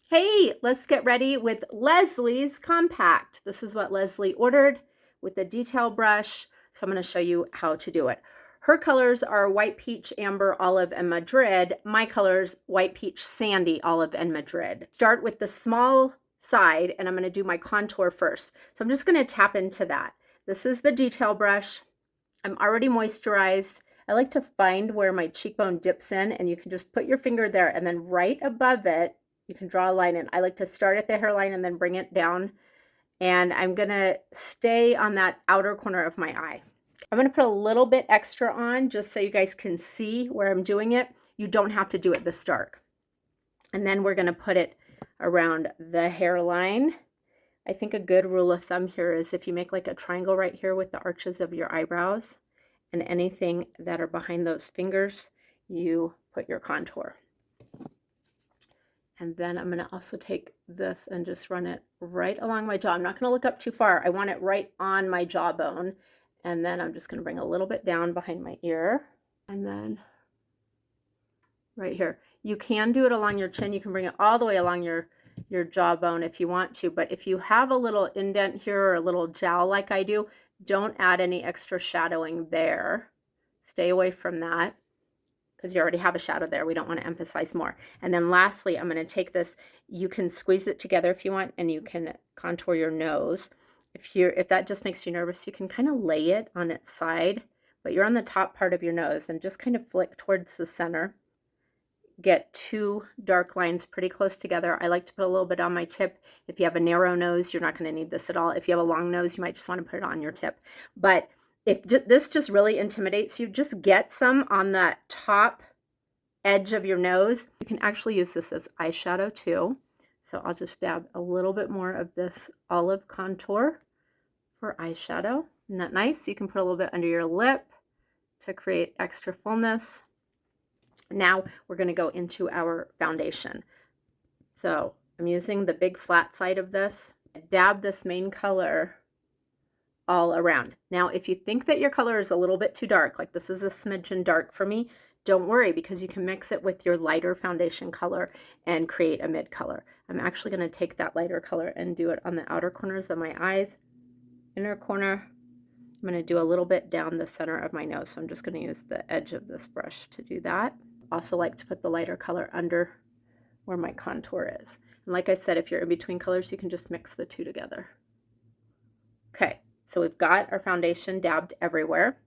Hey, let's get ready with Leslie's Compact. This is what Leslie ordered with the detail brush. So I'm going to show you how to do it. Her colors are white, peach, amber, olive, and Madrid. My colors, white, peach, sandy, olive, and Madrid. Start with the small side, and I'm going to do my contour first. So I'm just going to tap into that. This is the detail brush. I'm already moisturized. I like to find where my cheekbone dips in, and you can just put your finger there, and then right above it, you can draw a line in. I like to start at the hairline and then bring it down. And I'm going to stay on that outer corner of my eye. I'm going to put a little bit extra on just so you guys can see where I'm doing it. You don't have to do it this dark. And then we're going to put it around the hairline. I think a good rule of thumb here is if you make like a triangle right here with the arches of your eyebrows and anything that are behind those fingers, you put your contour. And then I'm going to also take this and just run it right along my jaw. I'm not going to look up too far. I want it right on my jawbone. And then I'm just going to bring a little bit down behind my ear. And then right here. You can do it along your chin. You can bring it all the way along your jawbone if you want to. But if you have a little indent here or a little jowl like I do, don't add any extra shadowing there. Stay away from that, because you already have a shadow there. We don't want to emphasize more. And then lastly, I'm going to take this. You can squeeze it together if you want, and you can contour your nose. If that just makes you nervous, you can kind of lay it on its side, but you're on the top part of your nose, and just kind of flick towards the center. Get two dark lines pretty close together. I like to put a little bit on my tip. If you have a narrow nose, you're not going to need this at all. If you have a long nose, you might just want to put it on your tip. But if this just really intimidates you, just get some on that top edge of your nose. You can actually use this as eyeshadow too. So I'll just dab a little bit more of this olive contour for eyeshadow. Isn't that nice? You can put a little bit under your lip to create extra fullness. Now we're going to go into our foundation. So I'm using the big flat side of this. Dab this main color all around. Now, if you think that your color is a little bit too dark, like this is a smidgen dark for me, don't worry, because you can mix it with your lighter foundation color and create a mid color. I'm actually going to take that lighter color and do it on the outer corners of my eyes, inner corner. I'm going to do a little bit down the center of my nose, so I'm just going to use the edge of this brush to do that. Also like to put the lighter color under where my contour is. And like I said, if you're in between colors, you can just mix the two together. Okay. So we've got our foundation dabbed everywhere.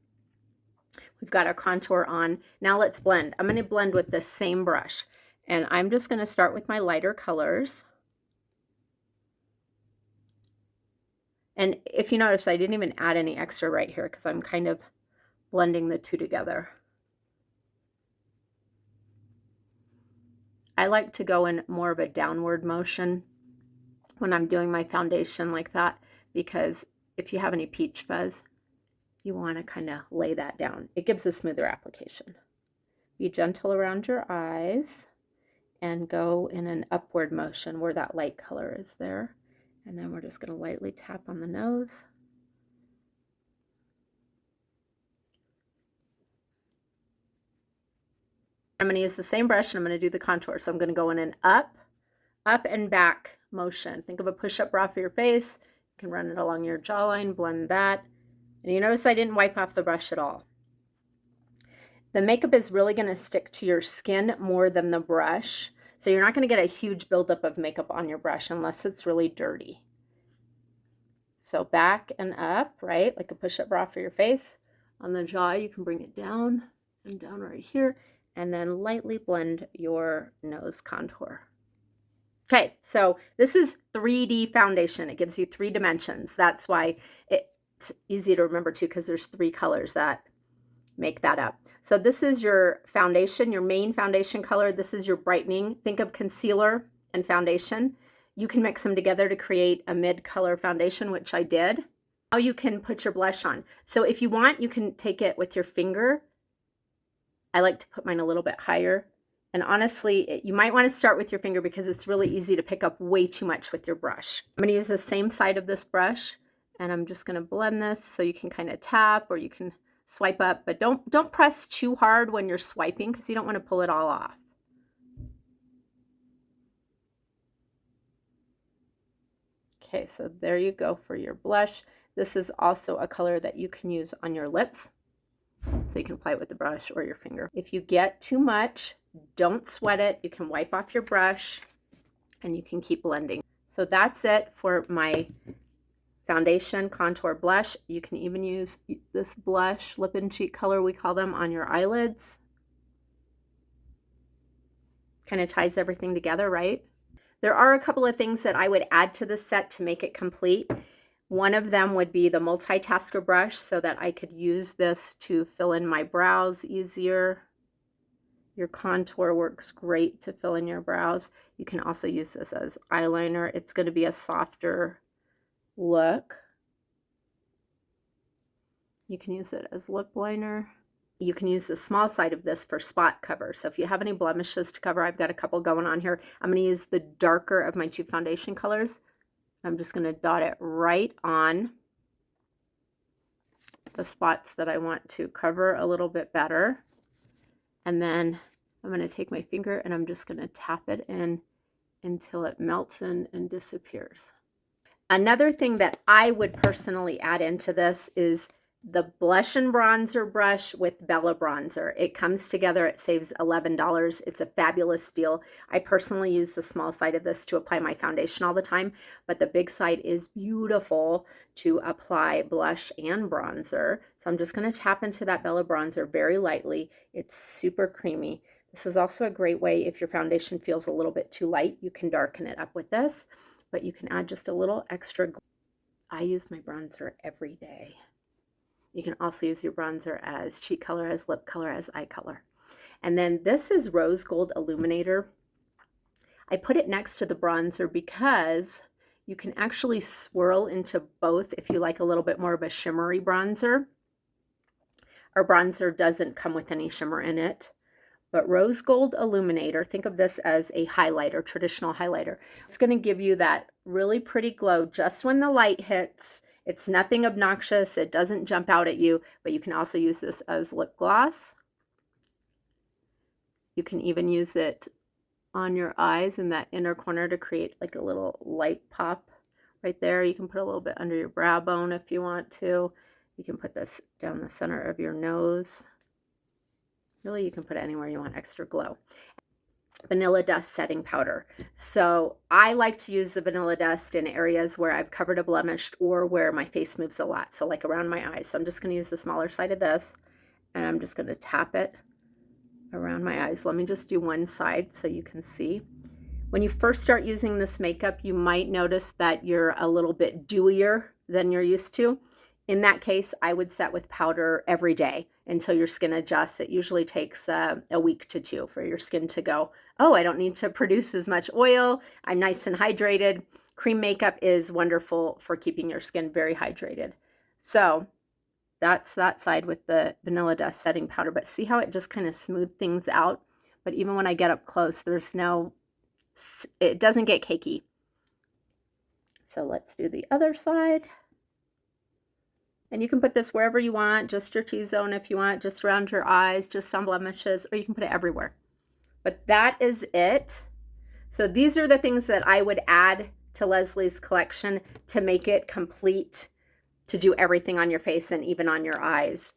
We've got our contour on. Now let's blend. I'm going to blend with the same brush. And I'm just going to start with my lighter colors. And if you notice, I didn't even add any extra right here because I'm kind of blending the two together. I like to go in more of a downward motion when I'm doing my foundation like that, because if you have any peach fuzz, you want to kind of lay that down. It gives a smoother application. Be gentle around your eyes and go in an upward motion where that light color is there. And then we're just going to lightly tap on the nose. I'm going to use the same brush and I'm going to do the contour. So I'm going to go in an up and back motion. Think of a push-up bra for your face. You can run it along your jawline, blend that. And you notice I didn't wipe off the brush at all. The makeup is really going to stick to your skin more than the brush. So you're not going to get a huge buildup of makeup on your brush unless it's really dirty. So back and up, right? Like a push-up bra for your face. On the jaw, you can bring it down and down right here. And then lightly blend your nose contour. Okay, so this is 3D foundation. It gives you 3 dimensions. That's why it's easy to remember too, because there's 3 colors that make that up. So this is your foundation, your main foundation color. This is your brightening. Think of concealer and foundation. You can mix them together to create a mid-color foundation, which I did. Now you can put your blush on. So if you want, you can take it with your finger. I like to put mine a little bit higher. And honestly, you might want to start with your finger because it's really easy to pick up way too much with your brush. I'm going to use the same side of this brush, and I'm just going to blend this so you can kind of tap or you can swipe up, but don't press too hard when you're swiping because you don't want to pull it all off. Okay, so there you go for your blush. This is also a color that you can use on your lips. So you can apply it with the brush or your finger. If you get too much, don't sweat it. You can wipe off your brush and you can keep blending. So that's it for my foundation contour blush. You can even use this blush, lip and cheek color, we call them, on your eyelids. Kind of ties everything together, right? There are a couple of things that I would add to this set to make it complete. One of them would be the Multitasker brush so that I could use this to fill in my brows easier. Your contour works great to fill in your brows. You can also use this as eyeliner. It's going to be a softer look. You can use it as lip liner. You can use the small side of this for spot cover. So if you have any blemishes to cover, I've got a couple going on here. I'm going to use the darker of my two foundation colors. I'm just going to dot it right on the spots that I want to cover a little bit better. And then I'm going to take my finger and I'm just going to tap it in until it melts in and disappears. Another thing that I would personally add into this is the blush and bronzer brush with Bella bronzer. It comes together, it saves $11. It's a fabulous deal. I personally use the small side of this to apply my foundation all the time, but the big side is beautiful to apply blush and bronzer. So I'm just going to tap into that Bella bronzer very lightly. It's super creamy. This is also a great way, if your foundation feels a little bit too light, you can darken it up with this, but you can add just a little extra. I use my bronzer every day. You can also use your bronzer as cheek color, as lip color, as eye color. And then this is Rosegold Illuminator. I put it next to the bronzer because you can actually swirl into both if you like a little bit more of a shimmery bronzer. Our bronzer doesn't come with any shimmer in it, but Rosegold Illuminator, think of this as a highlighter, traditional highlighter. It's going to give you that really pretty glow just when the light hits. It's nothing obnoxious. It doesn't jump out at you, but you can also use this as lip gloss. You can even use it on your eyes in that inner corner to create like a little light pop right there. You can put a little bit under your brow bone if you want to. You can put this down the center of your nose. Really, you can put it anywhere you want extra glow. Vanilla Dust setting powder. So I like to use the Vanilla Dust in areas where I've covered a blemish or where my face moves a lot. So like around my eyes. So I'm just going to use the smaller side of this and I'm just going to tap it around my eyes. Let me just do one side so you can see. When you first start using this makeup, you might notice that you're a little bit dewier than you're used to. In that case, I would set with powder every day until your skin adjusts. It usually takes a week to 2 for your skin to go, oh, I don't need to produce as much oil. I'm nice and hydrated. Cream makeup is wonderful for keeping your skin very hydrated. So that's that side with the Vanilla Dust setting powder. But see how it just kind of smoothed things out? But even when I get up close, it doesn't get cakey. So let's do the other side. And you can put this wherever you want, just your T-zone if you want, just around your eyes, just on blemishes, or you can put it everywhere. But that is it. So these are the things that I would add to Leslie's collection to make it complete, to do everything on your face and even on your eyes.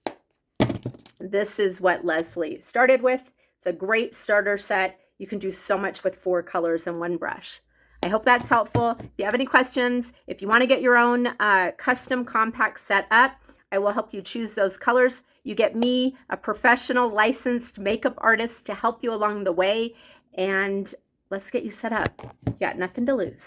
This is what Leslie started with. It's a great starter set. You can do so much with 4 colors in one brush. I hope that's helpful. If you have any questions, if you want to get your own custom compact set up, I will help you choose those colors. You get me, a professional licensed makeup artist, to help you along the way, and let's get you set up. You got nothing to lose.